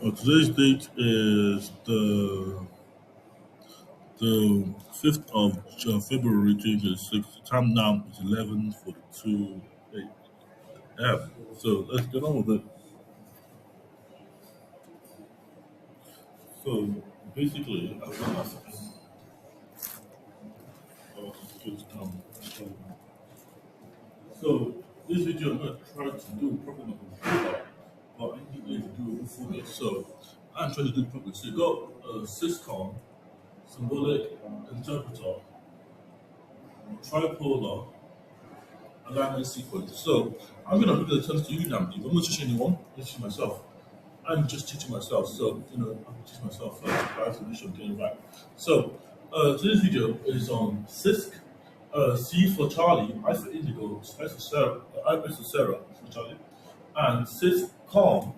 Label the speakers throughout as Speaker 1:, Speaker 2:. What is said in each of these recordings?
Speaker 1: Today's date is the 5th of February 2026. The time now is 11:42 a.m. So let's get on with it. So basically, I'm gonna ask just, so this video I'm gonna try to do properly on the computer, but I need you to do it for me. So I'm trying to do it properly. So you got Syscom, Symbolic, Interpreter, Tripolar, alignment sequence. So I'm gonna read the terms to you now. If I'm not teaching anyone, I'm teaching myself. I'm just teaching myself. So I'm teaching myself first. I have to make sure I'm getting it right. So today's video is on CISC. C for Charlie, I for Indigo, S for Sarah, I for Sarah for Charlie, and CISCOM,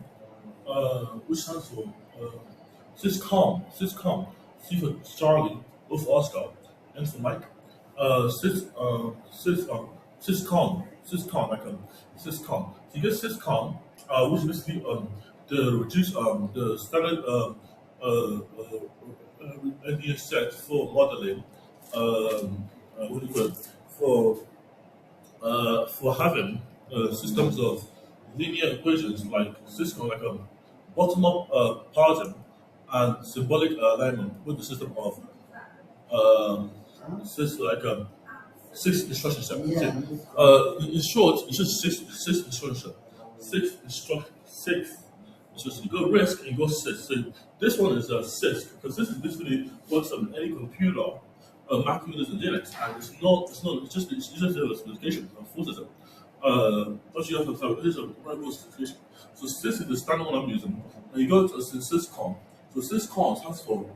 Speaker 1: which stands for CISCOM, C for Charlie, O for Oscar, N for Mike, CISCOM, CISCOM. So you get CISCOM, which is basically the reduce the standard NDS set for modeling, what do you call it, for having systems of linear equations like system like a bottom-up paradigm and symbolic alignment with the system of system like six instruction set. In short, it's just six instruction, six. So you go risk and you go CISC. So this one is a CISC because this is basically works on any computer, Mac, Windows, and Linux, and it's just a specification of full system. What you have to have is a variable specification. So CISC is the standard one I'm using, and you go to SysCom. So SysCom stands for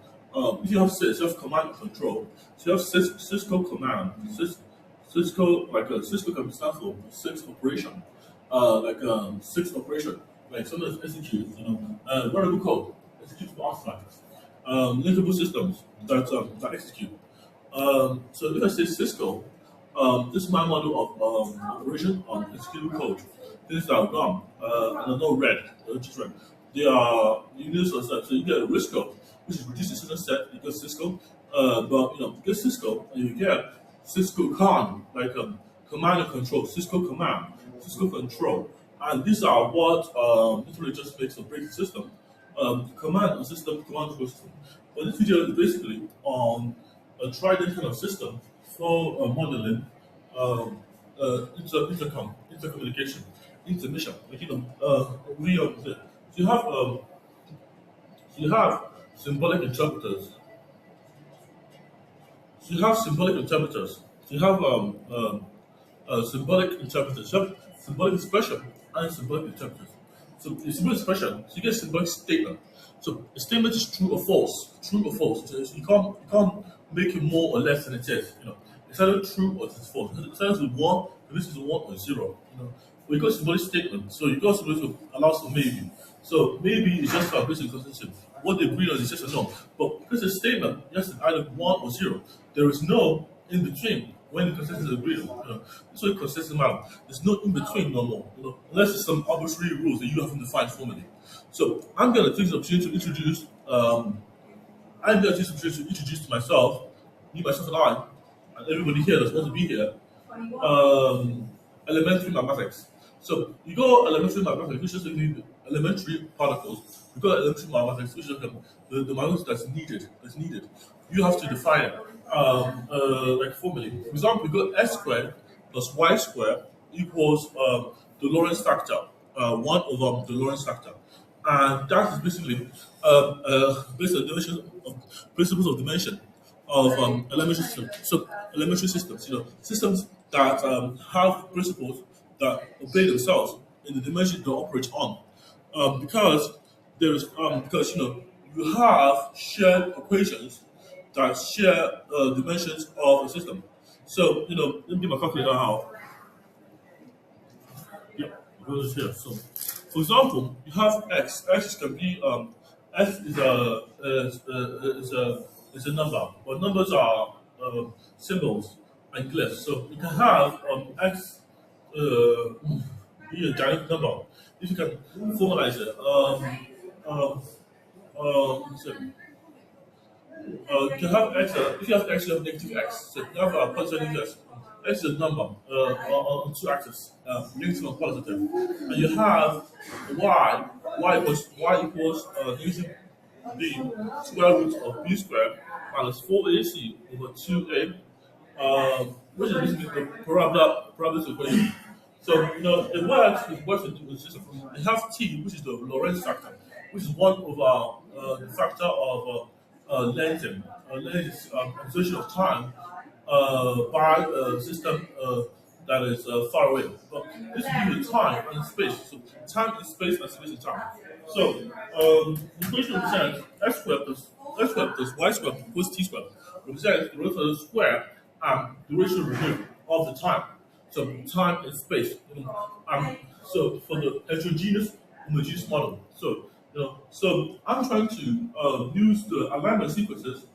Speaker 1: if you have CISC, you have command and control. So you have Cisco command, Cisco can stand for six operation, six operation, like sometimes execute, variable code, execute artifacts, linkable systems that execute. So if I say Cisco, this is my model of operation on executable code. Things that are gone and are not red, they're just red. They are units or set. So you get a RISCO, which is reduced decision set. You get Cisco, but you get Cisco and you get Cisco command and control, Cisco command, Cisco control, and these are what literally just makes or breaks the system. Command and system, command control system. But this video is basically on a trident kind of system for modeling intercommunication, intermission. We are there. So you have symbolic interpreters. So you have symbolic interpreters. So you have symbolic interpreters. You have symbolic expression and symbolic interpreters. So the symbolic expression, so you get symbolic statement. So a statement is true or false. True or false. So you can't make it more or less than it is. It's either true or it's false. It's either one, this is one or zero. But you got symbolic statement. So you got symbolic to allow for maybe. So maybe it's just for basic constitution. What they agree on is yes or no. But because it's a statement, yes, it's either one or zero. There is no in between when the consensus is agreed on. That's what consensus matter. There's no in between no more. Unless it's some arbitrary rules that you haven't defined formally. So I'm gonna take the opportunity to introduce to myself, me, myself and I, and everybody here that's supposed to be here, elementary mathematics. So you go elementary mathematics, which is the elementary particles. You go elementary mathematics, which is the mathematics that's needed. You have to define it like formally. For example, we got x squared plus y squared equals the Lorentz factor, 1 over the Lorentz factor. And that is basically based on dimension of principles of dimension of elementary systems. So elementary systems, systems that have principles that obey themselves in the dimension they operate on. Because there is because you have shared equations that share dimensions of a system. So let me get my calculator out. Yeah, it goes here. So, for example, you have x. X can be x is a number, but numbers are symbols and glyphs. So you can have x be a direct number if you can formalize it. um, so, you can have x, if you have x, you have negative x. So you have a positive x. X is a number on two axes, negative and positive. And you have y, y equals negative b square root of b squared minus 4ac over 2a, which is basically the parabola equation. So, it works in the system. You have t, which is the Lorentz factor, which is 1 over the factor of lengthening, length is observation of time by a system that is far away. But this gives you time and space. So time is space and space is time. So the equation represents x squared plus y squared equals t squared. Represents the root of the square and the ratio removed of the time. So time and space. So for the heterogeneous homogeneous model. So I'm trying to use the alignment sequences,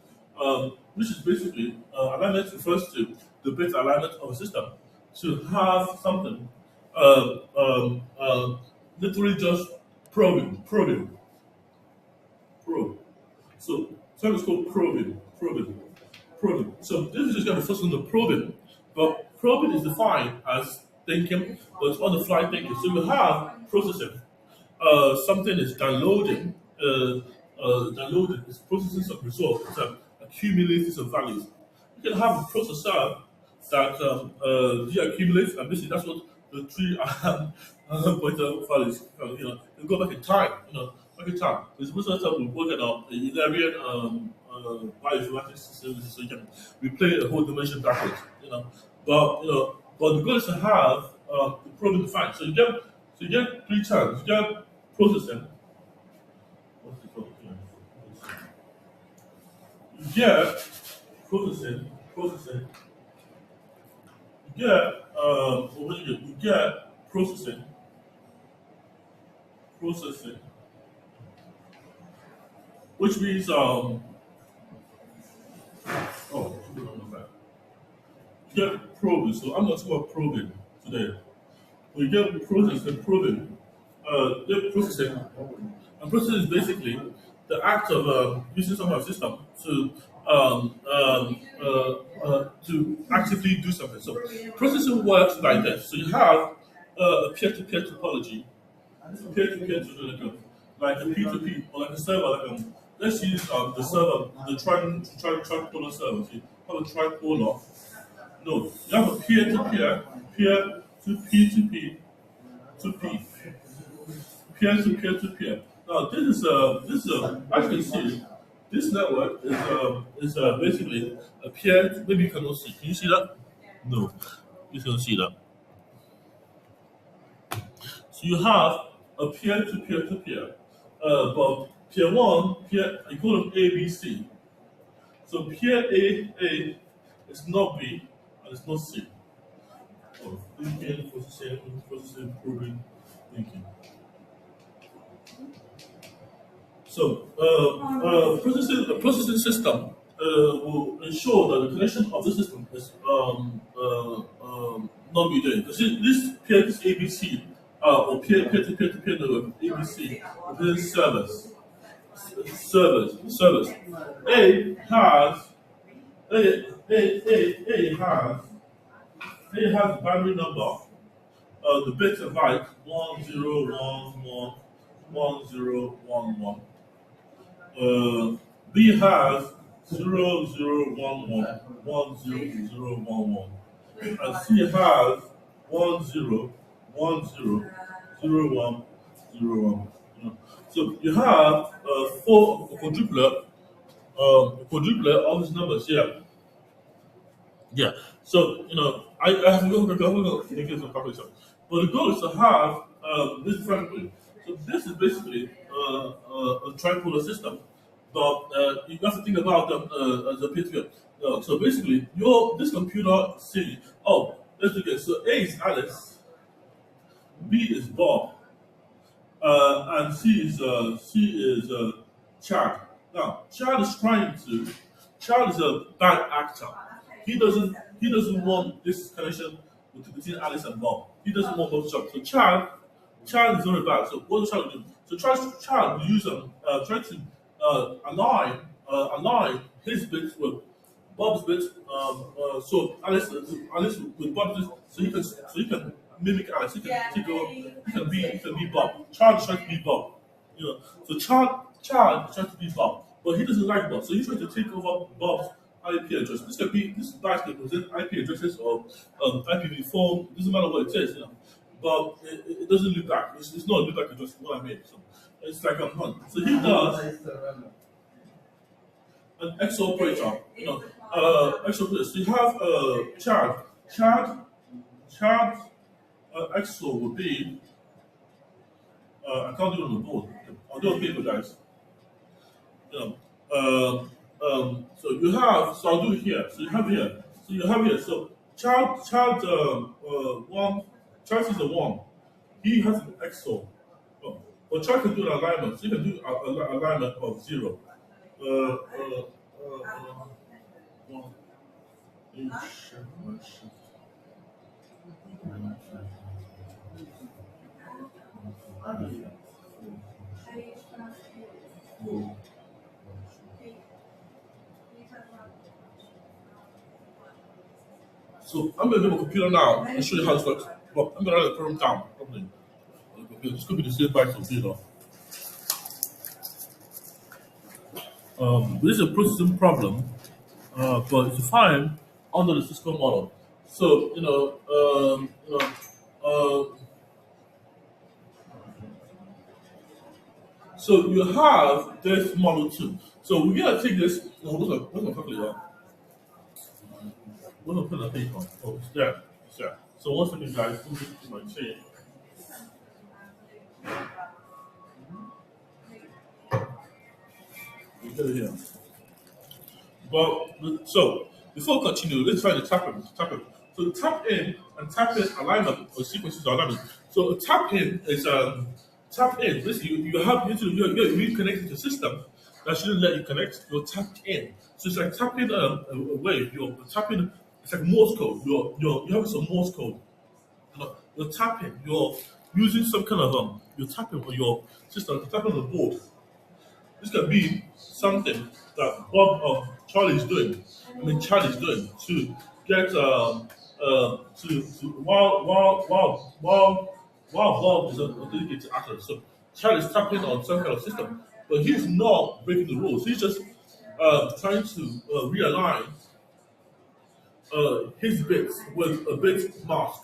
Speaker 1: which is basically alignment refers to the beta alignment of a system, to have something literally just probing. So it's called probing. So this is just going to focus on the probing, but probing is defined as thinking, but it's on the fly thinking. So we have processing. Something is downloading, it's processing some results, it's accumulating some values. You can have a processor that deaccumulates, and basically that's what the three pointer values, you go back in time, back in time. This processor will work at the Ilarian bioinformatics services, so you can replay a whole dimension backwards, But the goal is to have the problem defined. So you get three terms. You get processing. What's it called? You get processing. You get what do you get? You get processing, which means you get probing. So I'm not talking about probing today. We get processing, probing, get processing, and processing is basically the act of using some kind of system to actively do something. So processing works like this. So you have a peer-to-peer topology, peer-to-peer topology, like a P2P or like a server. Let's use the server, the tripolar server. So you have a tripolar. No, you have a peer-to-peer, peer-to-P2P, to P, peer-to-peer. Now this is as you can see, this network is basically a peer. Maybe you cannot see. Can you see that? No, you cannot see that. So you have a peer-to-peer, but peer one, you call them A, B, C. So peer A is not B and it's not C. Thinking, processing, proving, thinking. So, the processing system will ensure that the connection of the system is non-mediated. This peer is ABC, or peer-to-peer network ABC, within servers. A has A has binary number, the bits are like 10111011. B has 00111011. And C has 10100101. So you have four quadrupler all these numbers here. Yeah. So I have to go make some calculation. But the goal is to have this framework. So this is basically a tripolar system, but you have to think about them as a peer-to-peer. So basically, this computer C. Oh, let's do this. So A is Alice, B is Bob, and C is Chad. Now, Chad is a bad actor. He doesn't want this connection between Alice and Bob. He doesn't want both jobs. So Chad child is very bad. So what the child will do? So child will use try to align his bits with Bob's bits. So Alice with Bob's bits, so he can mimic Alice. He can take over. He can be Bob. Child is trying to be Bob. You know, so child is trying to be Bob, but he doesn't like Bob, so he's trying to take over Bob's IP address. This device can present IP addresses or IPv4. Doesn't matter what it says, you know. But it doesn't look back. It's not a look back address. What I made. So it's like a hunt. So he does an X operator. You know, X operator. So you have Chad XO would be. I can't do it on the board. I'll do it on paper, guys. You know, so you have. So I'll do it here. So you have here. So you have here. So child one. Child is a one. He has an XO. But child can do an alignment. So you can do an alignment of 0. 1. So I'm going to do a computer now and show you how this works. Well, I'm going to write the program down probably. This could be the same byte computer. This is a processing problem, but it's defined under the Cisco model. So so you have this model too. So we're gonna take this. What's my calculator? What's my pen and paper? Oh, it's there. It's there. So one second, guys. Let me just do my change. We get it here. But so before we continue, let's try the tapping. So the tap in and tap in alignment or sequences are alignment. So a tap in is tap in. Basically, you're reconnecting to system that shouldn't let you connect. You're tapped in. So it's like tapping a wave. You're tapping. It's like Morse code. You're having some Morse code. You're tapping. You're using some kind of You're tapping on your system. You're tapping on the board. This can be something that Charlie's doing. Charlie's doing to get while Bob is authenticated actor. So Charlie's tapping on some kind of system, but he's not breaking the rules. He's just trying to realign his bits with a bit mask.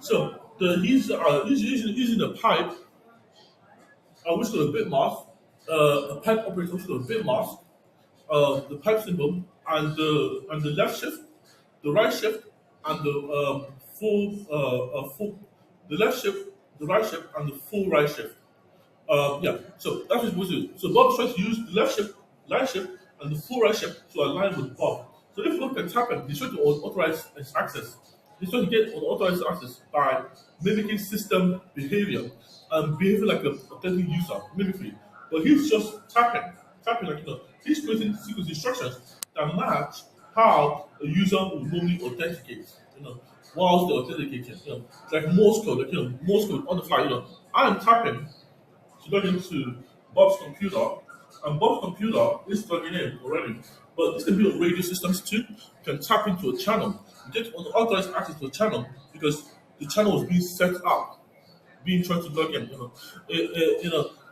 Speaker 1: So he's using a pipe, which is a bit mask. A pipe operator with a bit mask, the pipe symbol, and the left shift, the right shift, and the the left shift, the right shift, and the full right shift. Yeah, so that's what it's supposed to do. So Bob tries to use the left shift, right shift, and the full right shift to align with Bob. So if Bob can tap him, he's trying to authorize his access. He's trying to get unauthorized access by mimicking system behavior and behaving like an authentic user, mimicry. But he's just tapping like he's creating sequence instructions that match how a user would normally authenticate, whilst they're authenticating. It's like Morse code, Morse code on the fly. I'm tapping to log into Bob's computer, and Bob's computer is plugging in already. But this can be on radio systems too. You can tap into a channel. You get unauthorized access to a channel because the channel is being set up, being trying to log in.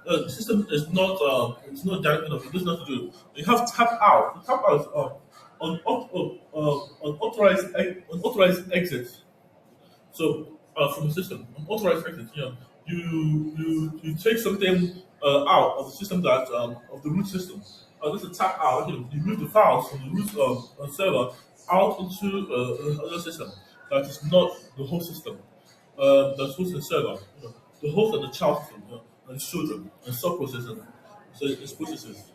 Speaker 1: The system is not it's not direct enough. It does not do. You have tap out. The tap out is unauthorized exit. So from the system, unauthorized exit. You take something out of the system that of the root system. This is a tap out. You move the files from the root server out into another system that is not the host system. That's hosting the server. The host and the child system. And children and sub-processing. So it's processes.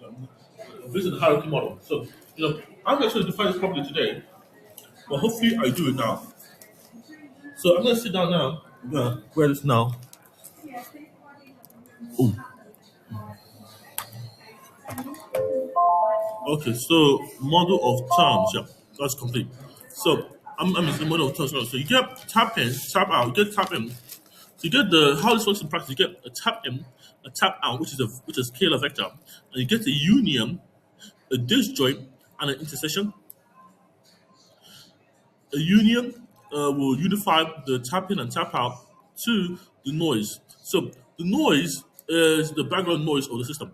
Speaker 1: This is the hierarchy model. So, I'm going to define this properly today, but hopefully I do it now. So I'm going to sit down now. I'm going to wear this now. Ooh. Okay, so model of terms. Yeah, that's complete. So I'm in the model of terms. So you get tap in, tap out, you get tap in. To get the how this works in practice, you get a tap in, a tap out, which is scalar vector, and you get a union, a disjoint, and an intersection. A union will unify the tap in and tap out to the noise. So the noise is the background noise of the system.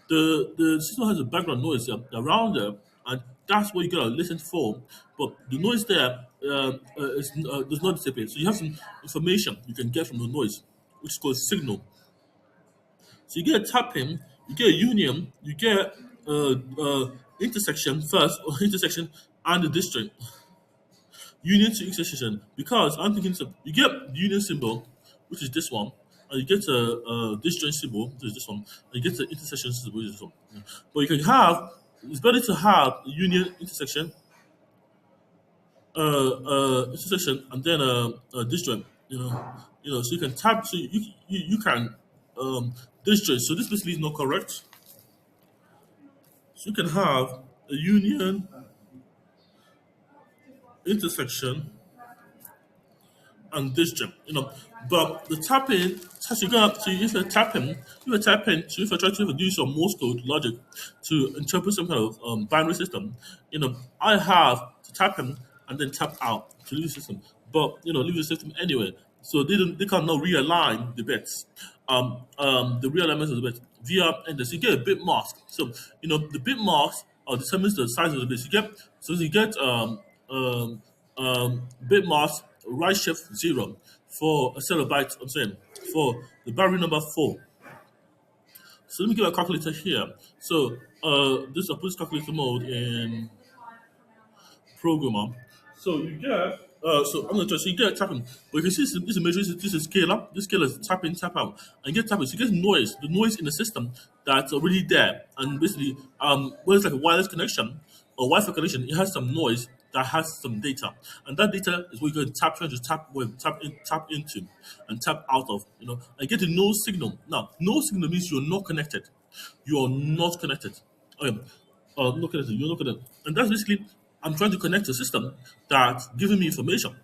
Speaker 1: The system has a background noise around there, and that's what you gotta listen for. But the noise there does not disappear. So you have some information you can get from the noise, which is called signal. So you get a tap in, you get a union, you get intersection first, or intersection and the disjoint. Union to intersection, because I'm thinking so you get the union symbol, which is this one, and you get a disjoint symbol, which is this one, and you get the intersection symbol, which is this one. But you can have, it's better to have a union intersection, intersection, and then a disjoint. So you can tap, so you can disjoint. So this basically is not correct. So you can have a union intersection and disjoint, But the tapping, so you got so if you're tapping, so if you're trying to do some Morse code logic to interpret some kind of binary system, I have to tap in and then tap out to leave the system. But leave the system anyway. So they cannot realign the bits. The realignment of the bits via enter. So you get a bit mask. So the bit mask determines the size of the bits. You get bit mask right shift 0 for a set of bytes. I'm saying for the binary number 4. So let me get a calculator here. So this I put calculator mode in programmer. So you get so I'm gonna try. So you get tapping, but you can see this is matrix. This is scalar. This scalar is tap in, tap out, and you get tapping. So you get noise. The noise in the system that's already there, and basically when it's like a wireless connection or Wi-Fi connection, it has some noise that has some data, and that data is what you're going to tap, trying to tap into, and tap out of. And get a no signal. Now, no signal means you're not connected. You are not connected. Okay. Not connected. You're not connected, and that's basically I'm trying to connect to a system that's giving me information.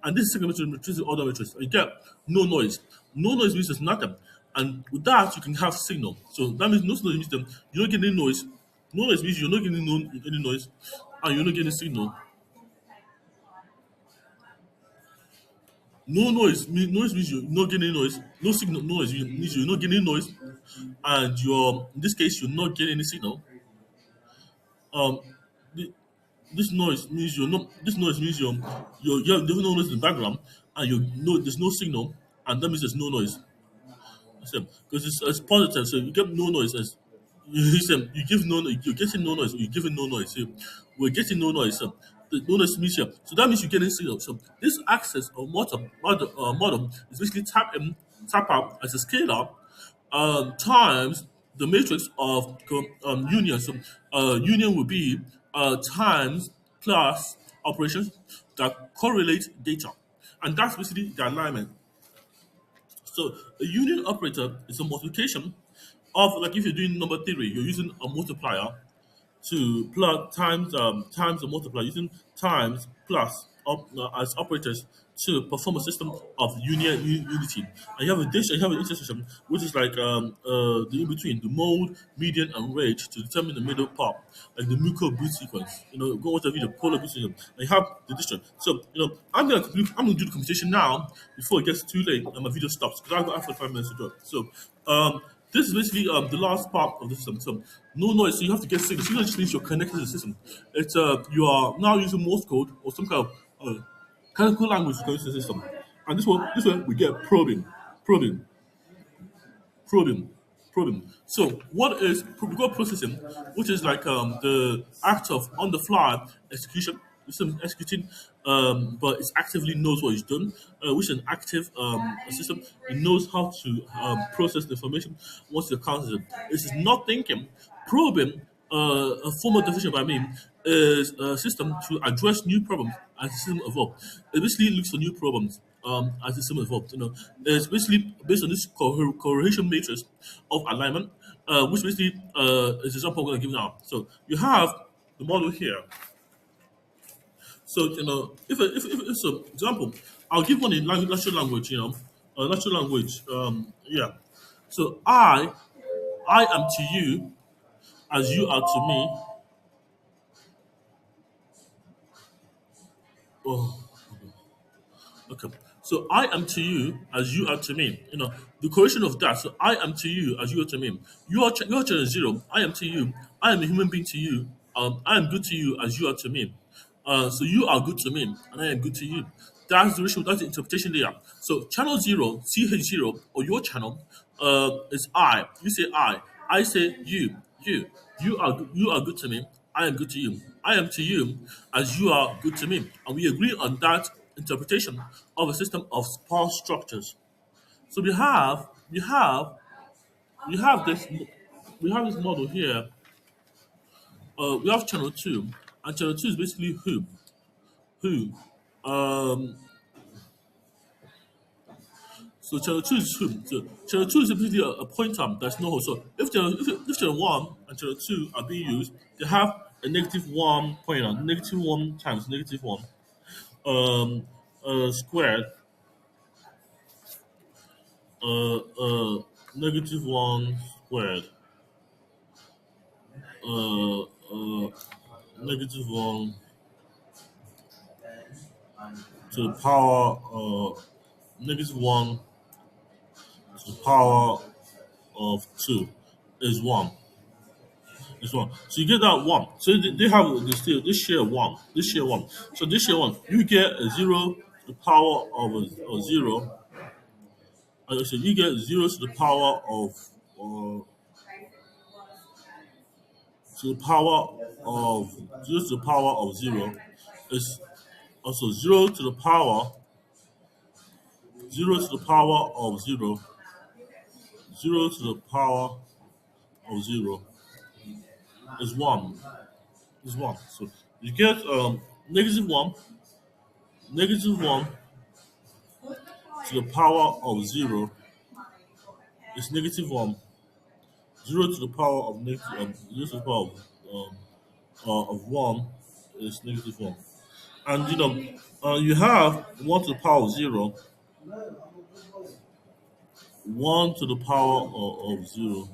Speaker 1: And this is second matrix, this is other matrix. You get no noise. No noise means there's nothing. And with that, you can have signal. So that means no signal means that you're not getting any noise. No noise means you're not getting any noise, and you're not getting signal. Noise means you're not getting noise. No signal noise means you're not getting noise, and you're in this case you're not getting any signal. Um, the, this noise means you're not. This noise means there's no noise in the background, and there's no signal, and that means there's no noise. Because it's positive, so you get no noise as you give no you're getting no noise, or you're giving no noise. So we're getting no noise. So the no noise means here. So that means you're getting signal. So this access or model is basically tap in, tap out as a scalar times the matrix of union. So union will be times plus operations that correlate data, and that's basically the alignment. So a union operator is a multiplication of, like, if you're doing number theory, you're using a multiplier to plug times a multiplier using times plus as operators to perform a system of unity. And you have a dish and you have an intersection, which is like the in between, the mode, median, and range to determine the middle part, like the muco boot sequence. Go watch the video, polar boot sequence. And you have the district. So I'm gonna do the computation now before it gets too late and my video stops, because I've got 45 minutes to do it. So this is basically the last part of the system. So no noise, so you have to get signal. Signal just means you're connected to the system. It's you are now using Morse code or some kind of chemical language to go into the system. And this one we get probing, probing, probing. So what is we got processing, which is like the act of on the fly execution. System executing, but it actively knows what it's done, which is an active system. It knows how to process the information once it counts it. This is not thinking. Probing, a formal definition by me, is a system to address new problems as the system evolves. It basically looks for new problems as the system evolves. It's basically based on this correlation matrix of alignment, which basically is the example I'm going to give now. So you have the model here. So if it's an example, I'll give one in natural language. natural language. Yeah. So I am to you as you are to me. Oh, okay. So I am to you as you are to me. The correlation of that. So I am to you as you are to me. You are children zero. I am to you. I am a human being to you. I am good to you as you are to me. So you are good to me, and I am good to you. That's the ratio. That's the interpretation layer. So channel zero, CH0, or your channel, is I. You say I. I say you. You. You are good to me. I am good to you. I am to you as you are good to me. And we agree on that interpretation of a system of sparse structures. So we have this we have this model here. We have channel two, and channel two is basically who. Um, so channel two is who. So channel two is basically a pointer that's no. So if channel one and channel two are being used, they have a negative one pointer, negative one times negative one squared, uh, uh, negative one squared, uh, uh, negative one to the power negative one to the power of two is one. Is one. So you get that one. So they have this share one. This share one. So this share one, you get a zero to the power of a zero. So you get zero to the power of uh, to the power of zero to the power of zero is also zero to the power of zero, zero to the power of zero is one. Is one. So you get negative one, negative one to the power of zero is negative one. Zero to the power of negative zero to the power of one is negative one. And you have one to the power of zero, one to the power of zero.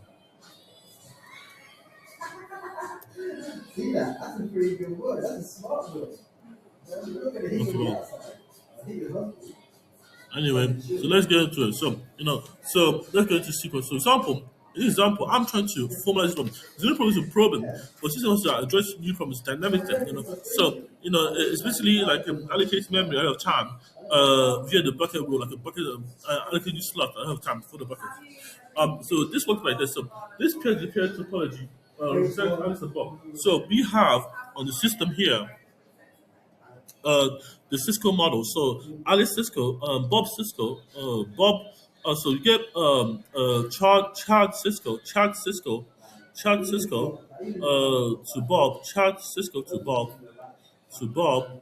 Speaker 2: See that? That's a pretty good word. That's a smart word. Look at it.
Speaker 1: Anyway, so let's get into it. So let's get into sequence. So in this example, I'm trying to formalize this problem. There's no problem with problem, but this also address new problems dynamically. So it's basically like allocate memory ahead of time via the bucket rule, like a bucket allocate new slot ahead of time for the bucket. So this works like this. So this peer-to-peer topology represents Alice and Bob. So we have on the system here uh, the Cisco model. So Alice Cisco, Bob Cisco, Bob. So you get Chad Cisco to Bob, Chad Cisco to Bob, Chad Cisco to Bob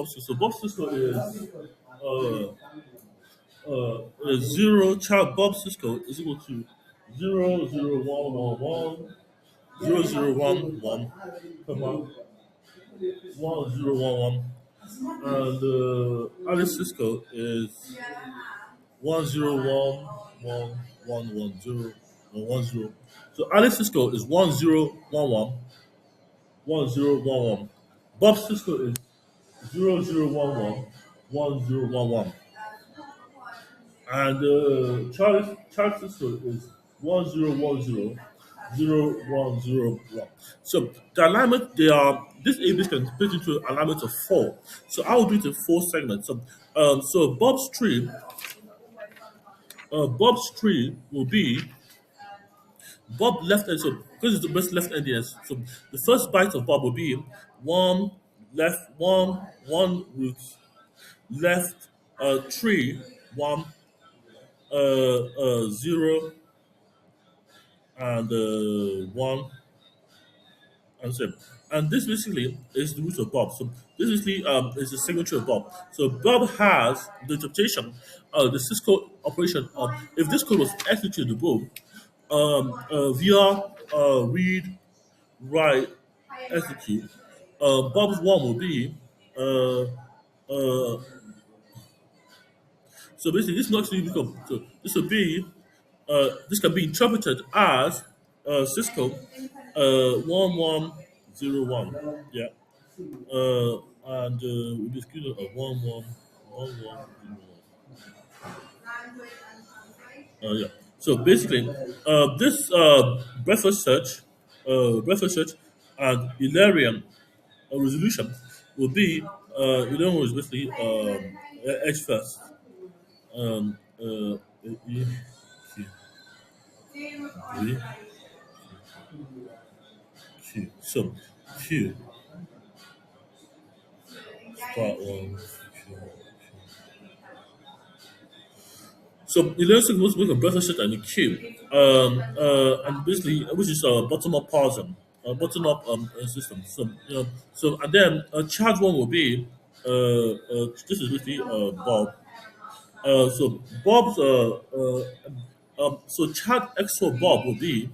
Speaker 1: Cisco. So Bob Cisco uh, is zero. Chad Bob Cisco is equal to 0 0 1 1 1 0 0 1 1, comma 1011, and Alice Cisco is 1011110. So Alice Cisco is 10111011. Bob Cisco is 00111011. And Charles Cisco is 10100101. So the alignment they are this ABs can split into alignment of four. So I will do it in four segments. So Bob's tree will be Bob left end. So because it's the best left end, yes. So the first byte of Bob will be one left one root left tree one zero and one and seven. And this basically is the root of Bob. So this basically is the signature of Bob. So Bob has the interpretation, the Cisco operation of if this code was executable via read, write, execute. Bob's one will be uh, So basically, this not actually become. So this will be. This can be interpreted as Cisco 1101. Yeah. And we just give it a 1111. Yeah. So basically, this breakfast search, and Illyrian resolution will be Illyrian was basically edge first. E- E- Q. So Q part one. Q. So Illusion was with a breakfast set and a queue, and basically which is a bottom up parsing, bottom up system. So and then charge one will be this is basically Bob. So Bob's so charge XO Bob will be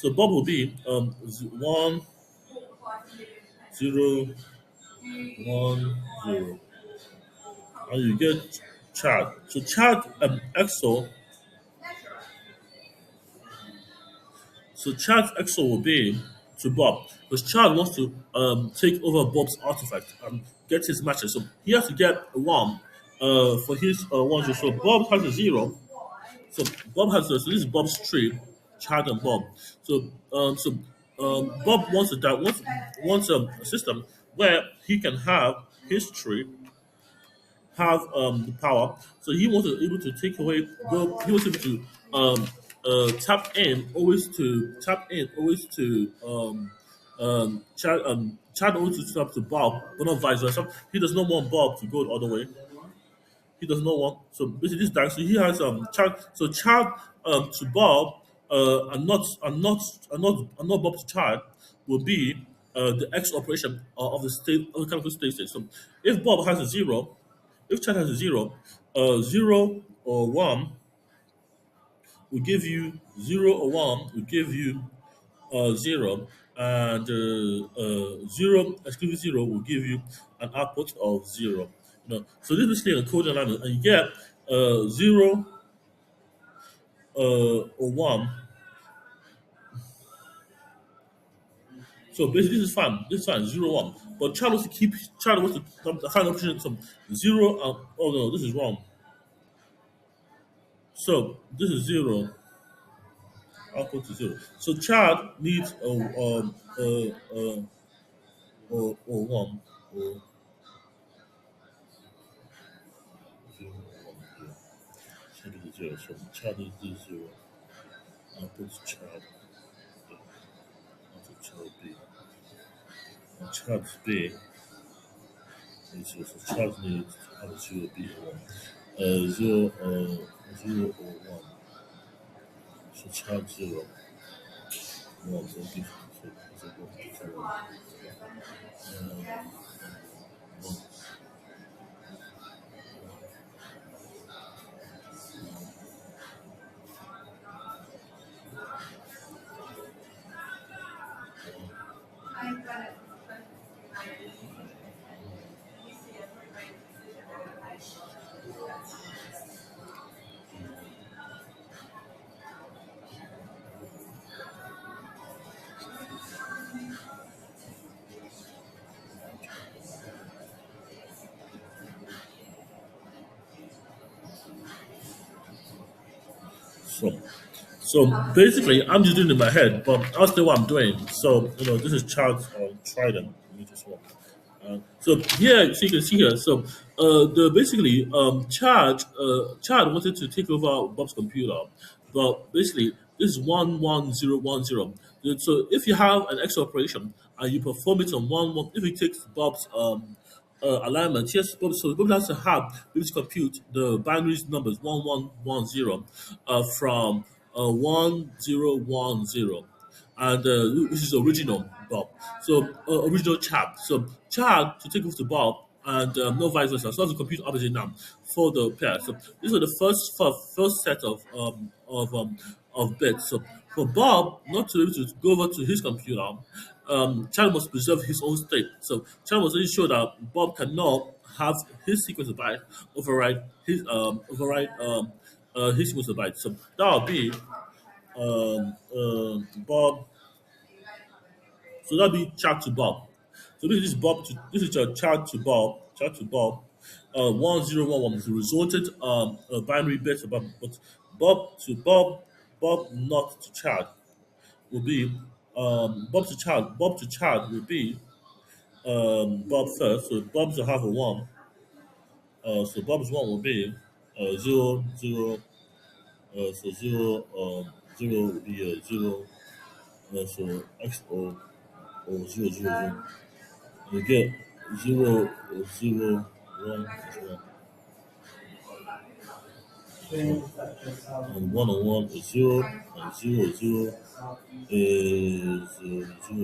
Speaker 1: Bob will be 1 0 1 0, and you get charge. So charge XO. So Chad's exo will be to Bob because Chad wants to take over Bob's artifact and get his matches. So he has to get a one for his one. So Bob has a zero. So Bob has a, so this is Bob's tree, Chad and Bob. So Bob wants a system where he can have his tree have the power. So he was able to take away. Well, he was able to tap in always to Chad always to tap to Bob, but not vice versa. He does not want Bob to go the other way. He does not want. So basically, this guy. So he has Chad. So Chad to Bob and not Bob to Chad will be the X operation of the state of the chemical state. So if Bob has a zero, if Chad has a zero, 0 or 1 will give you 0 or 1 will give you 0, and 0 excluding 0 will give you an output of 0. So this is basically a code alignment, and you get 0 or 1. So basically, this is fine. This is fine. 0 1. But Chad wants to keep. Chad wants to find option some 0. Oh no, this is wrong. So this is 0. Output to 0. So Chad needs or 1 or 0 or 1. Chad is 0. So Chad is this 0. Output to Chad. Output Chad B. And Chad's B is 0. So Chad needs output 0 B or 1. 0 or 1. So Chad 0. 1. So give so 1. So, so basically, I'm just doing it in my head, but I'll say what I'm doing. So, this is Charles Trident. Let me just walk. So here, so you can see here. So, the basically, Chad wanted to take over Bob's computer, but basically, this is 1 1 0 1 0. So, if you have an X operation and you perform it on 1 1, if it takes Bob's alignment. Yes, so Bob has to have able to compute the binary numbers 1110 from 1010, and which is original Bob. So original Chad. So Chad to take off to Bob. And no vice versa. So that's the computer opposite now for the pair. So these are the first set of of bits. So for Bob not to be able to go over to his computer, Chad must preserve his own state. So Chad must ensure that Bob cannot have his sequence of bytes override his sequence of bytes. So that would be Bob. So that'll be Chad to Bob. So this is your Chad to Bob. 1011 is the resultant binary bit about, but Bob not to Chad will be Bob to Chad will be Bob first. So Bob's will have a one. So Bob's one will be zero zero. So zero will be zero. So XO or zero zero zero. You get zero zero one and one on one is zero and zero is zero zero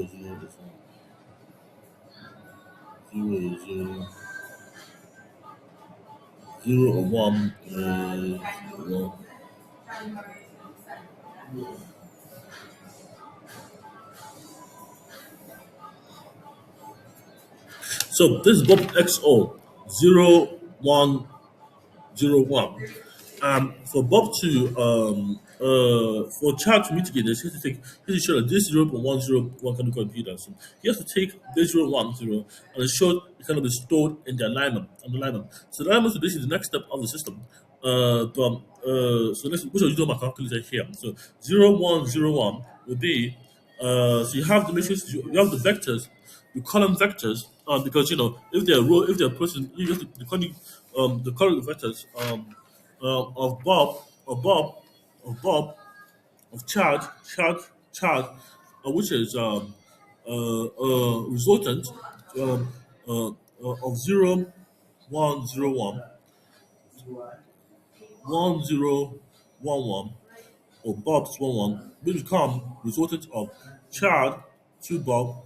Speaker 1: zero and one is one. So this is Bob XO 0101. For Bob to for Chad to mitigate this, he has to take he has to show that this 0.101 can be computed. So he has to take this 010 and ensure it can be stored in the alignment So the alignment is basically the next step of the system. So let's which will use my calculator here. So 0101 will be so you have the matrix you have the vectors, the column vectors, because you know if they're person you have the column vectors of Bob, of Chad, which is resultant um, of 0101, 1011, or Bob's 11, will become resultant of Chad to Bob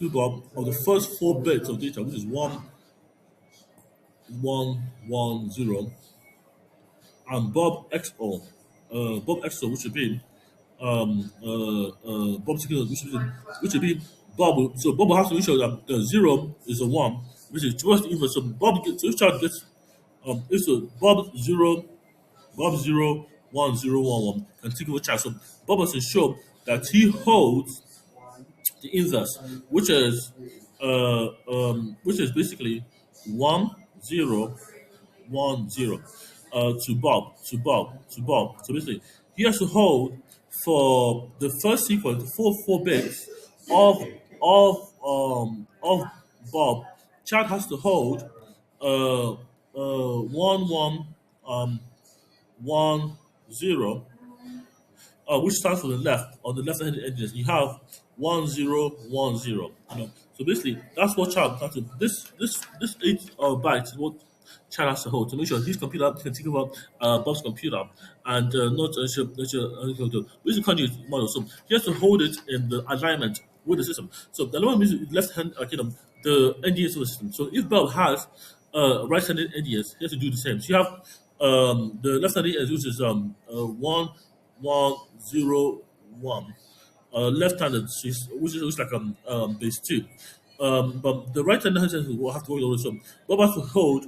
Speaker 1: of the first four bits of data, which is 1110, and Bob XO, which would be Bob Signal, which would be So Bob will have to ensure that the zero is a one, which is towards the inverse. So Bob gets, so if child gets, if so Bob 01011 can take over child. So Bob must ensure that he holds the inverse, which is basically 1010 to Bob. So basically, he has to hold for the first sequence, the four bits of of Bob. Chad has to hold one um one zero, which starts from the left on the left hand edges. You have 1010. So basically, that's what child has to. This eight bytes is what child has to hold to make sure his computer can take over Bob's computer and not basically conjugate model. So he has to hold it in the alignment with the system. So the alignment means left hand the NDS of the system. So if Bob has right-handed NDS, he has to do the same. So you have the left-handed NDS, which is 1101, left-handed, which is like base two. But the right-handed hand will have to hold on. So Bob has to hold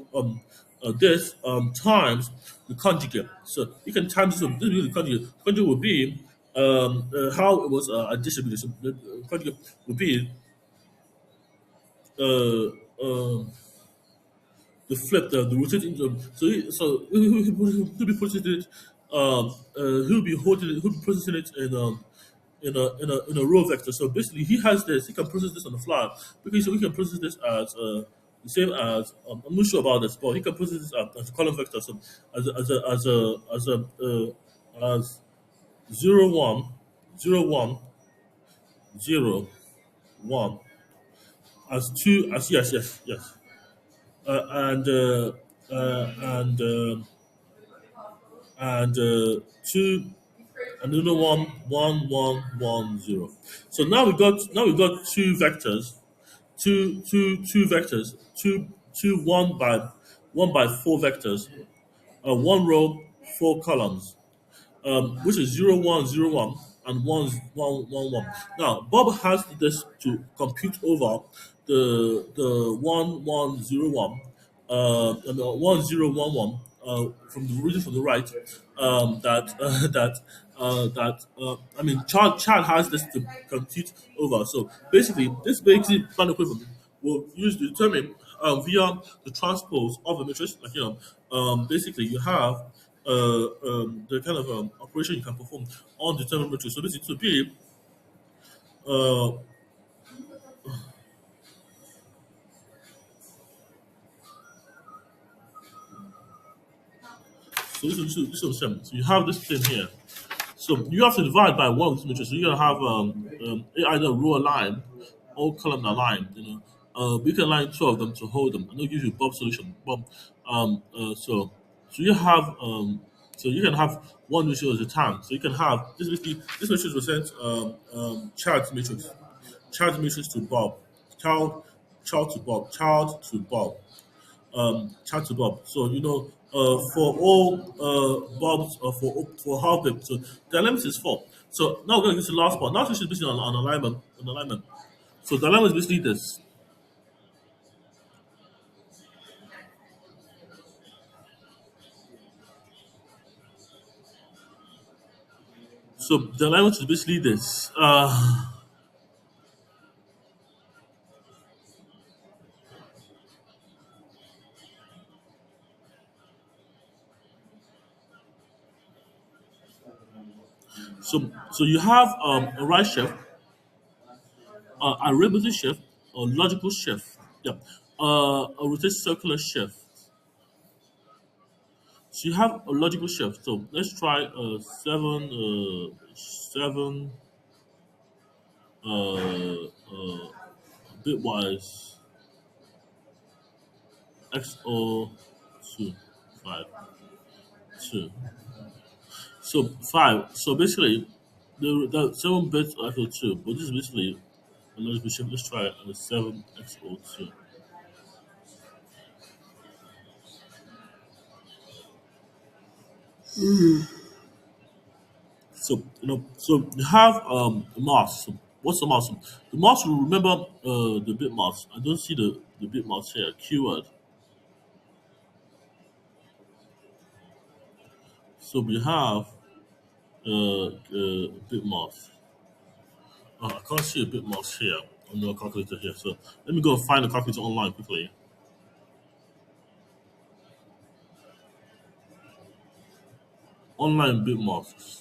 Speaker 1: this times the conjugate. So you can times this. So this will be the conjugate. Conjugate will be how it was distributed. So the conjugate will be uh, uh, the rotating. He'll be processing it. He'll be processing it in a row vector. So basically, he has this. He can process this on the fly because so he can process this as the same as I'm not sure about this, but he can process this as a column vector. So as 01, 01, 01, as two as yes, uh, and uh, uh, and uh, and two another one zero. So now we got two vectors, two one by four vectors, one row, four columns. which is 0101 and 1111. Now, Bob has this to compute over the 1101 and the 1011 from the reading from the right. I mean, Chad has this to compute over. So basically, this basic plan equivalent will use to determine via the transpose of the matrix. Like basically you have the kind of operation you can perform on determined matrix. So basically to be uh, so this is So you have this thing here. So you have to divide by one with matrix. So you're gonna have either row line or column line. You can line two of them to hold them, and they'll give you Bob solution. Bob. So you have so you can have one matrix at a time. So you can have this matrix represents child matrix to Bob, child child to Bob, child to Bob, chat to Bob. So for all Bobs for half them. So the alignment is four. So now we're going to get to the last part. Now this is basically on alignment. On alignment. So the alignment is basically this. So the alignment is basically this. So you have a right shift, a radical shift, a logical shift. Yeah. A rotation circular shift. So you have a logical shift. So let's try seven bitwise XO two five two. So five. So basically, the 7 bits XO two, but this is basically a logical shift. Let's try it with 7 XO two. So you have a mask. So what's the mask? The mask will remember the bit mask. I don't see the bit mask here. Keyword. So we have bit mask. I can't see a bit mask here on the calculator here. So let me go and find the calculator online quickly. Online bit masks.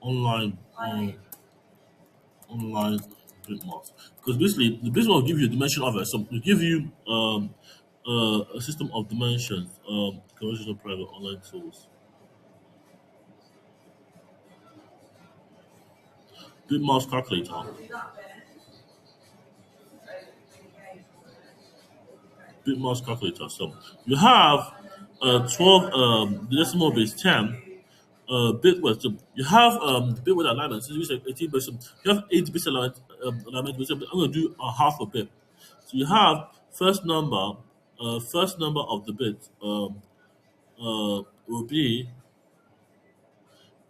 Speaker 1: Online online bit mask. Because basically the base one will give you a dimension of it. So it give you a system of dimensions, conventional private online tools. Bit mask calculator. Bit mask calculator. So you have 12 the decimal base 10 bit width. So you have the bit width alignment. So you use 18 bits. So you have 8 bits alignment. I'm going to do a half a bit. So you have first number of the bit will be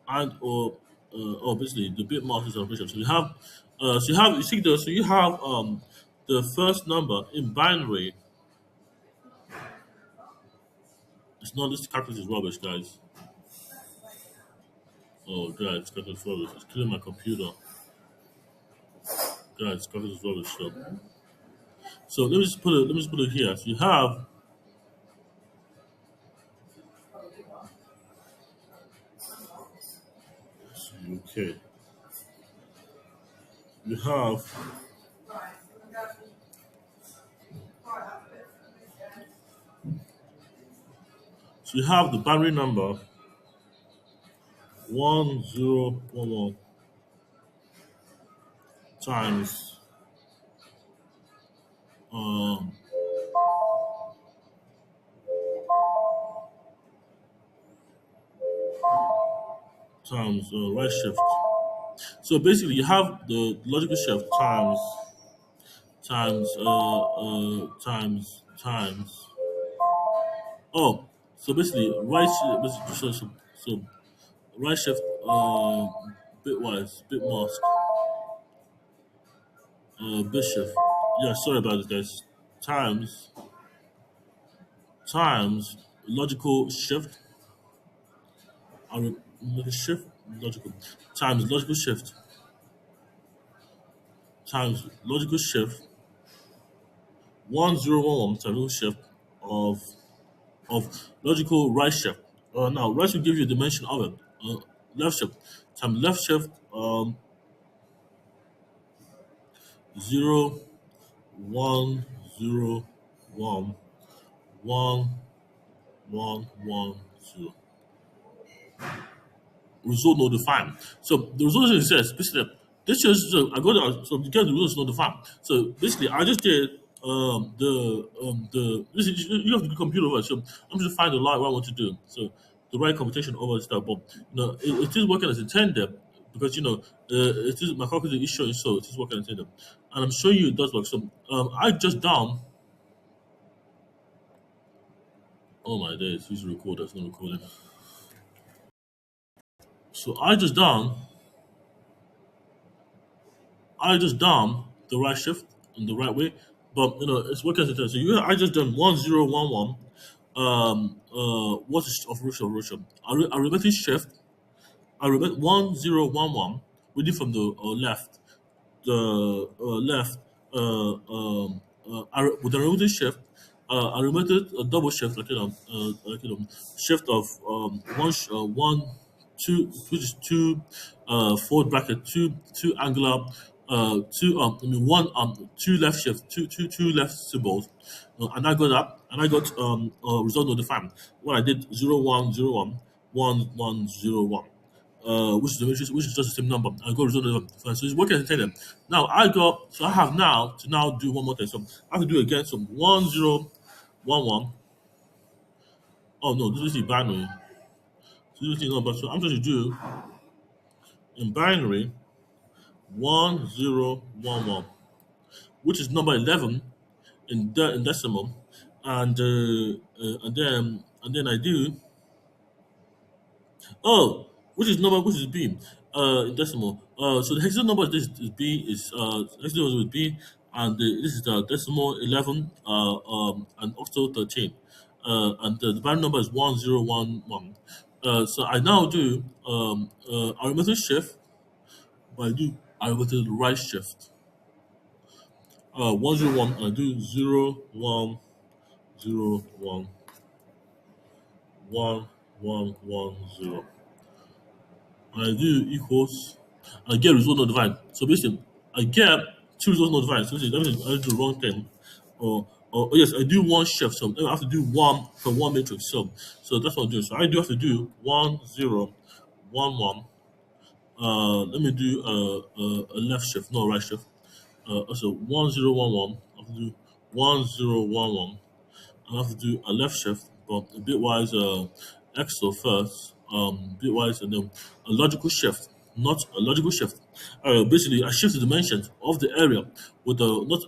Speaker 1: and or obviously the bit mask is operation. So you have the first number in binary. It's not this calculator is rubbish, guys. Oh, guys, calculator is rubbish. It's killing my computer. Guys, calculator is rubbish. So let me just put it here. So you have okay. You have so you have the binary number 1011 times um right shift. So basically, you have the logical shift times Oh, so basically, so right shift, bitwise, bitmask, bit shift. Yeah, sorry about this, guys. Times times logical shift. Shift logical times logical shift times logical shift 1011 times logical shift of logical right shift. Now right will give you a dimension of it. Left shift times left shift 0 1 0 1 1 1 1 0. Result not defined. So the result says basically this is so I got so because the result is not defined. So basically I just did the this is, you have to do computer over. So I'm just find the line what I want to do. So the right computation over stuff, but it is working as intended because it is my calculator is showing so it is working as intended, and I'm showing you it does work. So I just down. Oh my days, who's recording? That's not recording. So I just done the right shift in the right way, but it's working as intended. So I just done 1011. What is of Russia? I repeat shift. I repeat 1011. Reading from the left. The left. With the repeated shift. I repeated a double shift, shift of one, two, which is two, forward bracket, two angular, two one two left shift, two left symbols, and I got that, and I got result notified. What I did 0 1 0 1 1 1 0 1. Which is just the same number. I got result notified. So it's working as intended. Now I have now to now do one more thing. So I have to do again. So 1011. Oh no, this is the binary. So this is the number. So I'm going to do in binary 1011, which is number 11 in decimal, and then I do which is number which is B in decimal. So the hexagonal number is B is hexagonal number is B, and this is the decimal 11 and also 13, and the binary number is 1011. So I now do arithmetic shift, but I do arithmetic right shift. 101, I do 0 1 0 1 1 1 1 0. And I do equals, I get result not divided. So basically, I get two results not divided. So that means I do the wrong thing. Or yes, I do one shift. So I have to do one for one matrix. So that's what I'm doing. So I do have to do 1 0 1 1. Let me do a left shift, not a right shift. Also 1011. I have to do 1011. I have to do a left shift, but a bitwise exo first, bitwise, and then a logical shift, not a logical shift. Basically, I shift the dimensions of the area with the not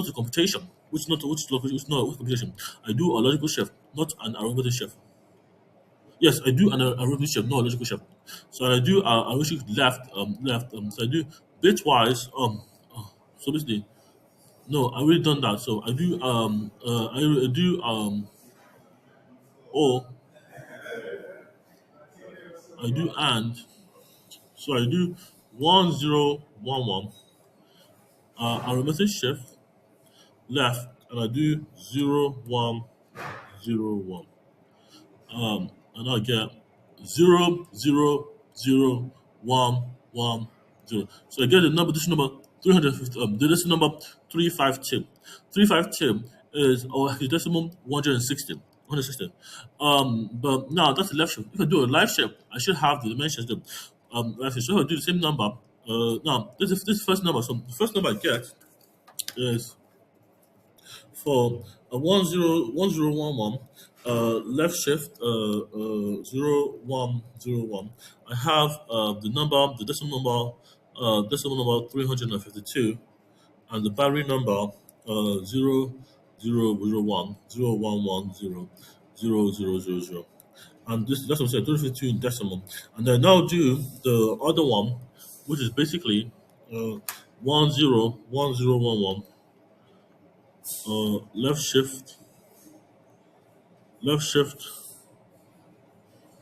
Speaker 1: a computation, which is not with computation. I do a logical shift, not an arithmetic shift. Yes, I do an arithmetic shift, not a logical shift. So I do a arithmetic left, left. So I do bitwise. So basically, no, I already done that. So I do I do or I do and so I do 1011 arithmetic shift left, and I do 0101 and I get 0 0 0 1 1 0. So I get the number, this number 350, this number 352. 352 is decimal 160. 160. But now that's the left shift. If I do a live shift, I should have the dimensions. Left shift. So if I do the same number, now this first number. So the first number I get is for a 1011 left shift 0101. I have the decimal number 352, and the binary number 0 0 0 1 0 1 1 0 0.00000. And that's what I'm saying, 252 in decimal. And then now do the other one, which is basically 101011. Left shift